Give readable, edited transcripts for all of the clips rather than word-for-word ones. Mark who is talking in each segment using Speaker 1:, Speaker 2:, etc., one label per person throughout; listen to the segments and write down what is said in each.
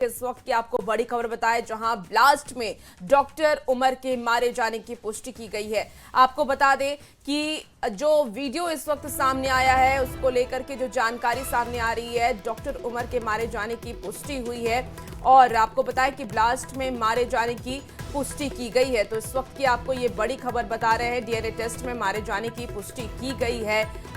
Speaker 1: इस वक्त की आपको बड़ी खबर बताएं, जहां ब्लास्ट में डॉक्टर उमर के मारे जाने की पुष्टि की गई है। आपको बता दें कि जो वीडियो इस वक्त सामने आया है उसको लेकर के जो जानकारी सामने आ रही है, डॉक्टर उमर के मारे जाने की पुष्टि हुई है। और आपको बताएं कि ब्लास्ट में मारे जाने की पुष्टि की गई है। तो इस वक्त की आपको ये बड़ी खबर बता रहे हैं, डीएनए टेस्ट में मारे जाने की पुष्टि की गई है।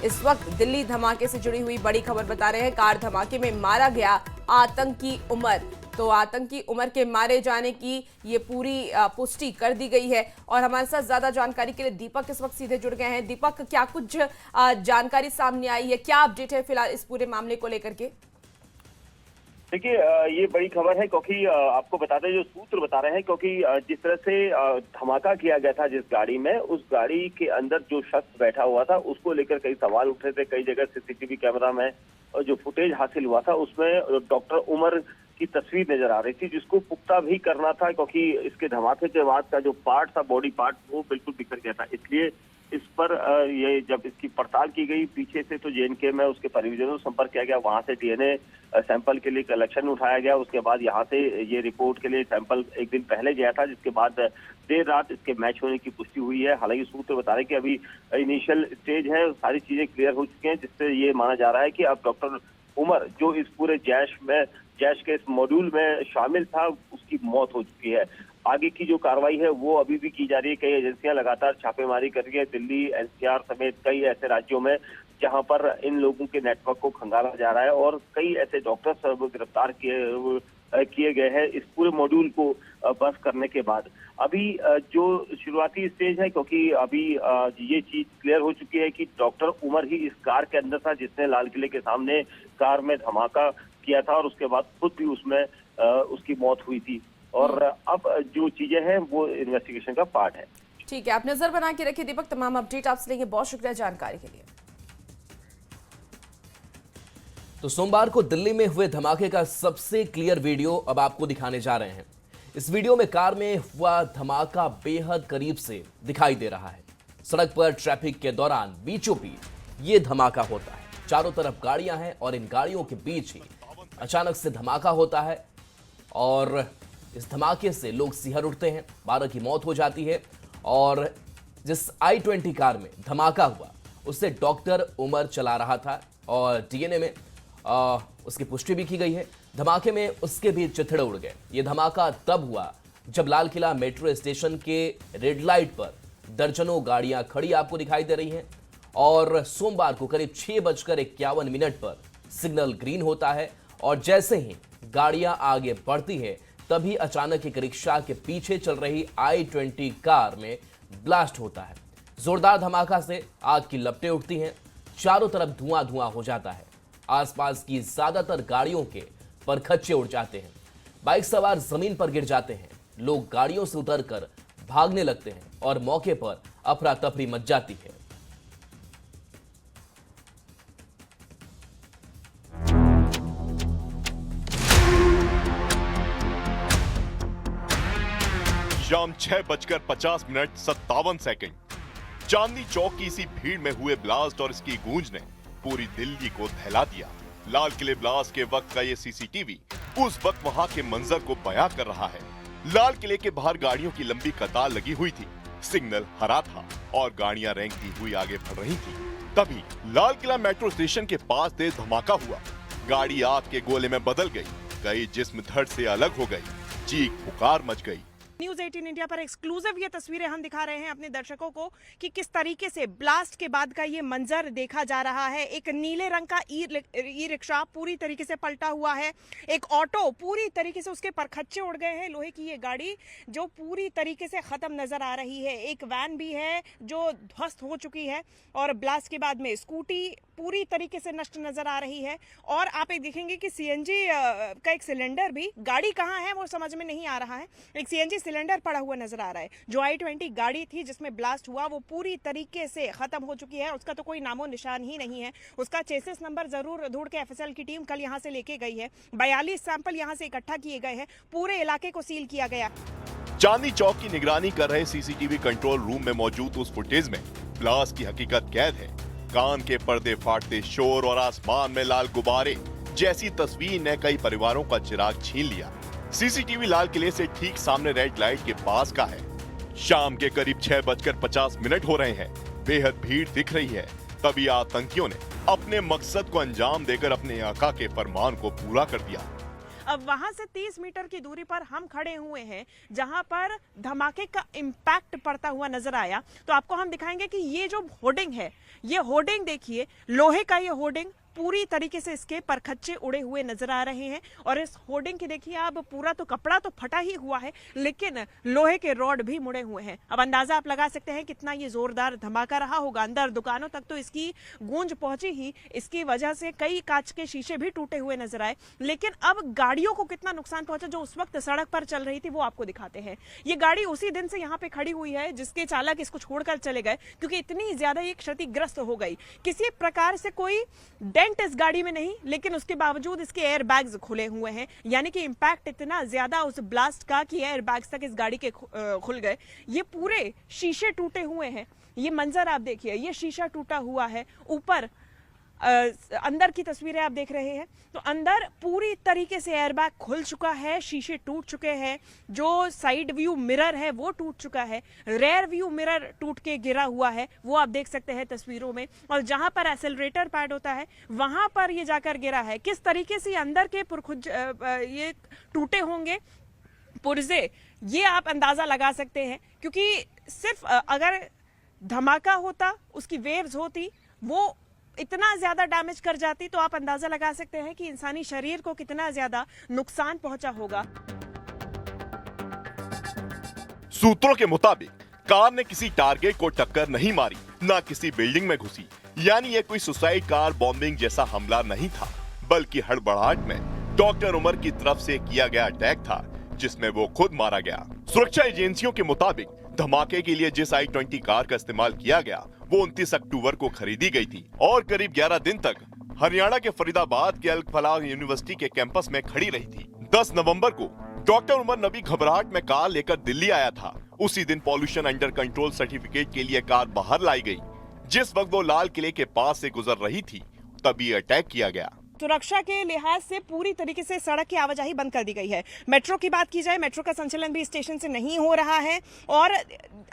Speaker 1: इस वक्त दिल्ली धमाके से जुड़ी हुई बड़ी खबर बता रहे हैं, कार धमाके में मारा गया आतंकी उमर। तो आतंकी उमर के मारे जाने की ये पूरी पुष्टि कर दी गई है। और हमारे साथ ज्यादा जानकारी के लिए दीपक इस वक्त सीधे जुड़ गए हैं। दीपक, क्या कुछ जानकारी सामने आई है, क्या अपडेट है फिलहाल इस पूरे मामले को लेकर के?
Speaker 2: देखिए, ये बड़ी खबर है क्योंकि आपको बता दें, जो सूत्र बता रहे हैं, क्योंकि जिस तरह से धमाका किया गया था जिस गाड़ी में, उस गाड़ी के अंदर जो शख्स बैठा हुआ था उसको लेकर कई सवाल उठे थे। कई जगह सीसीटीवी कैमरा में जो फुटेज हासिल हुआ था उसमें डॉक्टर उमर की तस्वीर नजर आ रही थी, जिसको पुख्ता भी करना था क्योंकि इसके धमाके के बाद का जो पार्ट था, बॉडी पार्ट, वो बिल्कुल बिखर गया था। इसलिए इस पर ये जब इसकी पड़ताल की गई पीछे से, तो जेएनके में उसके परिजनों से संपर्क किया गया, वहां से डीएनए सैंपल के लिए कलेक्शन उठाया गया। उसके बाद यहाँ से ये रिपोर्ट के लिए सैंपल एक दिन पहले गया था, जिसके बाद देर रात इसके मैच होने की पुष्टि हुई है। हालांकि सूत्र बता रहे हैं कि अभी इनिशियल स्टेज है, सारी चीजें क्लियर हो चुकी हैं, जिससे ये माना जा रहा है कि अब डॉक्टर उमर, जो इस पूरे जैश के इस मॉड्यूल में शामिल था, उसकी मौत हो चुकी है। आगे की जो कार्रवाई है वो अभी भी की जा रही है। कई एजेंसियां लगातार छापेमारी कर रही है, दिल्ली, एनसीआर समेत कई ऐसे राज्यों में जहां पर इन लोगों के नेटवर्क को खंगाला जा रहा है और कई ऐसे डॉक्टर्स गिरफ्तार किए गए हैं इस पूरे मॉड्यूल को बस करने के बाद। अभी जो शुरुआती स्टेज है, क्योंकि अभी ये चीज क्लियर हो चुकी है कि डॉक्टर उमर ही इस कार के अंदर था जिसने लाल किले के सामने कार में धमाका किया था और उसके बाद खुद भी उसमें उसकी मौत हुई थी। और अब जो चीजें हैं वो इन्वेस्टिगेशन का पार्ट है।
Speaker 1: ठीक है, आप नजर बना के रखिए दीपक, तमाम अपडेट आपसे लेंगे। बहुत शुक्रिया जानकारी के लिए।
Speaker 3: तो सोमवार को दिल्ली में हुए धमाके का सबसे क्लियर वीडियो अब आपको दिखाने जा रहे हैं। इस वीडियो में कार में हुआ धमाका बेहद करीब से दिखाई दे रहा है। सड़क पर ट्रैफिक के दौरान बीचों बीच ये धमाका होता है। चारों तरफ गाड़ियां हैं और इन गाड़ियों के बीच ही अचानक से धमाका होता है और इस धमाके से लोग सिहर उठते हैं, 12 की मौत हो जाती है। और जिस i20 कार में धमाका हुआ उससे डॉक्टर उमर चला रहा था और डीएनए में उसकी पुष्टि भी की गई है। धमाके में उसके भी चिथड़े उड़ गए। ये धमाका तब हुआ जब लाल किला मेट्रो स्टेशन के रेड लाइट पर दर्जनों गाड़ियां खड़ी आपको दिखाई दे रही हैं और सोमवार को करीब 6:51 पर सिग्नल ग्रीन होता है और जैसे ही गाड़ियां आगे बढ़ती है तभी अचानक एक रिक्शा के पीछे चल रही i20 कार में ब्लास्ट होता है। जोरदार धमाका से आग की लपटें उठती हैं, चारों तरफ धुआं धुआं हो जाता है। आसपास की ज्यादातर गाड़ियों के परखच्चे उड़ जाते हैं, बाइक सवार जमीन पर गिर जाते हैं, लोग गाड़ियों से उतरकर भागने लगते हैं और मौके पर अफरा तफरी मच जाती है।
Speaker 4: शाम 6:50 चांदनी चौक की इसी भीड़ में हुए ब्लास्ट और इसकी गूंज ने पूरी दिल्ली को दहला दिया। लाल किले ब्लास्ट के वक्त का ये सीसीटीवी उस वक्त वहां के मंजर को बयां कर रहा है। लाल किले के बाहर गाड़ियों की लंबी कतार लगी हुई थी, सिग्नल हरा था और गाड़ियां रेंगती हुई आगे बढ़ रही थी। तभी लाल किला मेट्रो स्टेशन के पास तेज धमाका हुआ। गाड़ी आग के गोले में बदल गई, कई जिस्म धड़ से अलग हो गई, चीख पुकार मच गई।
Speaker 5: न्यूज 18 इंडिया पर एक्सक्लूसिव ये तस्वीरें हम दिखा रहे हैं अपने दर्शकों को कि किस तरीके से ब्लास्ट के बाद का ये मंजर देखा जा रहा है। एक नीले रंग का ई रिक्शा पूरी तरीके से पलटा हुआ है, एक ऑटो पूरी तरीके से उसके परखच्चे उड़ गए हैं, लोहे की ये गाड़ी जो पूरी तरीके से खत्म नजर आ रही है, एक वैन भी है जो ध्वस्त हो चुकी है और ब्लास्ट के बाद में स्कूटी पूरी तरीके से नष्ट नजर आ रही है। और आप एक देखेंगे कि सीएनजी का एक सिलेंडर भी, गाड़ी कहाँ है वो समझ में नहीं आ रहा है, एक सीएनजी सिलेंडर पड़ा हुआ नजर आ रहा है। जो i20 गाड़ी थी जिसमें ब्लास्ट हुआ वो पूरी तरीके से खत्म हो चुकी है, उसका तो कोई नामो निशान ही नहीं है। उसका चेसिस नंबर जरूर ढूंढ के एफएसएल की टीम कल यहां से लेके गई है। 42 सैंपल यहां से इकट्ठा किए गए हैं, पूरे इलाके को सील किया गया।
Speaker 4: चांदनी चौक की निगरानी कर रहे सीसीटीवी कंट्रोल रूम में मौजूद उस फुटेज में ब्लास्ट की हकीकत कैद है। कान के पर्दे फाटते शोर और आसमान में लाल गुब्बारे, जैसी तस्वीर ने कई परिवारों का चिराग छीन लिया। सीसीटीवी लाल किले से ठीक सामने रेड लाइट के पास का है। शाम के करीब 6:50 हो रहे हैं। बेहद भीड़ दिख रही है। तभी आतंकियों ने अपने मकसद को अंजाम देकर अपने आका के फरमान को पूरा कर दिया।
Speaker 5: अब वहां से 30 मीटर की दूरी पर हम खड़े हुए हैं, जहां पर धमाके का इम्पैक्ट पड़ता हुआ नजर आया। तो आपको हम दिखाएंगे कि ये जो होर्डिंग है, ये होर्डिंग देखिए, लोहे का ये होर्डिंग पूरी तरीके से इसके परखच्चे उड़े हुए नजर आ रहे हैं। और इस होर्डिंग की देखिए आप, पूरा तो कपड़ा तो फटा ही हुआ है, लेकिन लोहे के रॉड भी मुड़े हुए हैं। अब अंदाजा आप लगा सकते हैं कितना ये जोरदार धमाका रहा होगा। अंदर दुकानों तक तो इसकी गूंज पहुंची ही, इसकी वजह से कई कांच के शीशे भी टूटे हुए नजर आए। लेकिन अब गाड़ियों को कितना नुकसान पहुंचा जो उस वक्त सड़क पर चल रही थी, वो आपको दिखाते हैं। ये गाड़ी उसी दिन से यहाँ पे खड़ी हुई है जिसके चालक इसको छोड़कर चले गए, क्योंकि इतनी ज्यादा ये क्षतिग्रस्त हो गई। किसी प्रकार से कोई डेंट इस गाड़ी में नहीं, लेकिन उसके बावजूद इसके एयर बैग्स खुले हुए हैं। यानी कि इंपैक्ट इतना ज्यादा उस ब्लास्ट का कि एयर बैग्स तक इस गाड़ी के खुल गए। ये पूरे शीशे टूटे हुए हैं। ये मंजर आप देखिए, ये शीशा टूटा हुआ है। ऊपर अंदर की तस्वीरें आप देख रहे हैं, तो अंदर पूरी तरीके से एयरबैग खुल चुका है, शीशे टूट चुके हैं। जो साइड व्यू मिरर है वो टूट चुका है, रेयर व्यू मिरर टूट के गिरा हुआ है, वो आप देख सकते हैं तस्वीरों में। और जहां पर एक्सेलरेटर पैड होता है वहां पर ये जाकर गिरा है। किस तरीके से अंदर के पुरखुज ये टूटे होंगे पुर्जे, ये आप अंदाजा लगा सकते हैं। क्योंकि सिर्फ अगर धमाका होता, उसकी वेव्स होती, वो इतना ज्यादा डैमेज कर जाती, तो आप अंदाजा लगा सकते हैं कि इंसानी शरीर को कितना ज्यादा नुकसान पहुंचा होगा।
Speaker 4: सूत्रों के मुताबिक कार ने किसी टारगेट को टक्कर नहीं मारी, ना किसी बिल्डिंग में घुसी। यानी ये कोई सुसाइड कार बॉम्बिंग जैसा हमला नहीं था, बल्कि हड़बड़ाहट में डॉक्टर उमर की तरफ से किया गया अटैक था, जिसमें वो खुद मारा गया। सुरक्षा एजेंसियों के मुताबिक धमाके के लिए जिस i20 कार का इस्तेमाल किया गया, वो 29 अक्टूबर को खरीदी गई थी और करीब 11 दिन तक हरियाणा के फरीदाबाद के अल फलाह यूनिवर्सिटी के कैंपस में खड़ी रही थी। 10 नवंबर को डॉक्टर उमर नबी घबराहट में कार लेकर दिल्ली आया था। उसी दिन पॉल्यूशन अंडर कंट्रोल सर्टिफिकेट के लिए कार बाहर लाई गई। जिस वक्त वो लाल किले के पास से गुजर रही थी, तभी अटैक किया गया।
Speaker 5: सुरक्षा के लिहाज से पूरी तरीके से सड़क की आवाजाही बंद कर दी गई है। मेट्रो की बात की जाए, मेट्रो का संचालन भी स्टेशन से नहीं हो रहा है। और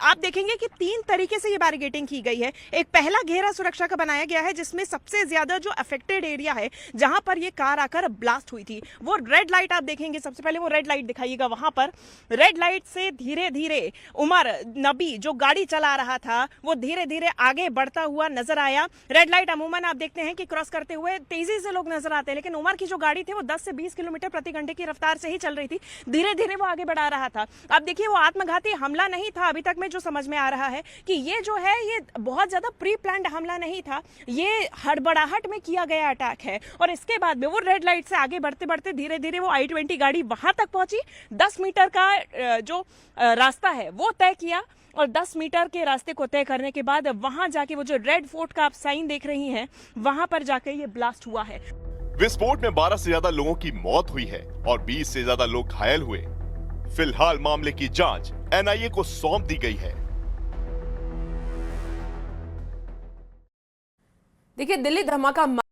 Speaker 5: आप देखेंगे कि 3 तरीके से ये बैरिकेडिंग की गई है। एक पहला घेरा सुरक्षा का बनाया गया है, जिसमें सबसे ज्यादा जो अफेक्टेड एरिया है, जहां पर ये कार आकर ब्लास्ट हुई थी, वो रेड लाइट आप देखेंगे। सबसे पहले वो रेड लाइट दिखाइएगा। वहां पर रेड लाइट से धीरे धीरे उमर नबी जो गाड़ी चला रहा था, वो धीरे धीरे आगे बढ़ता हुआ नजर आया। रेड लाइट अमूमन आप देखते हैं कि क्रॉस करते हुए तेजी से लोग नजर आते हैं, लेकिन उमर की जो गाड़ी थी वो 10 से 20 किलोमीटर प्रति घंटे की रफ्तार से ही चल रही थी। धीरे धीरे वो आगे बढ़ा रहा था। अब देखिए, वो आत्मघाती हमला नहीं था अभी तक में जो समझ में आ रहा है कि ये जो है, ये बहुत ज्यादा प्री प्लान्ड हमला नहीं था, ये हड़बड़ाहट में किया गया अटैक है। और इसके बाद में वो रेड लाइट से आगे बढ़ते बढ़ते धीरे धीरे वो i20 गाड़ी वहां तक पहुंची। 10 मीटर का जो रास्ता है वो तय किया, और 10 मीटर के रास्ते को तय करने के बाद वहां जाके वो जो रेड फोर्ट का आप साइन देख रही हैं, वहां पर जाके ये ब्लास्ट हुआ है।
Speaker 4: विस्फोट में 12 से ज्यादा लोगों की मौत हुई है और 20 से ज्यादा लोग घायल हुए। फिलहाल मामले की जांच NIA को सौंप दी गई है।
Speaker 1: देखिए, दिल्ली धमाका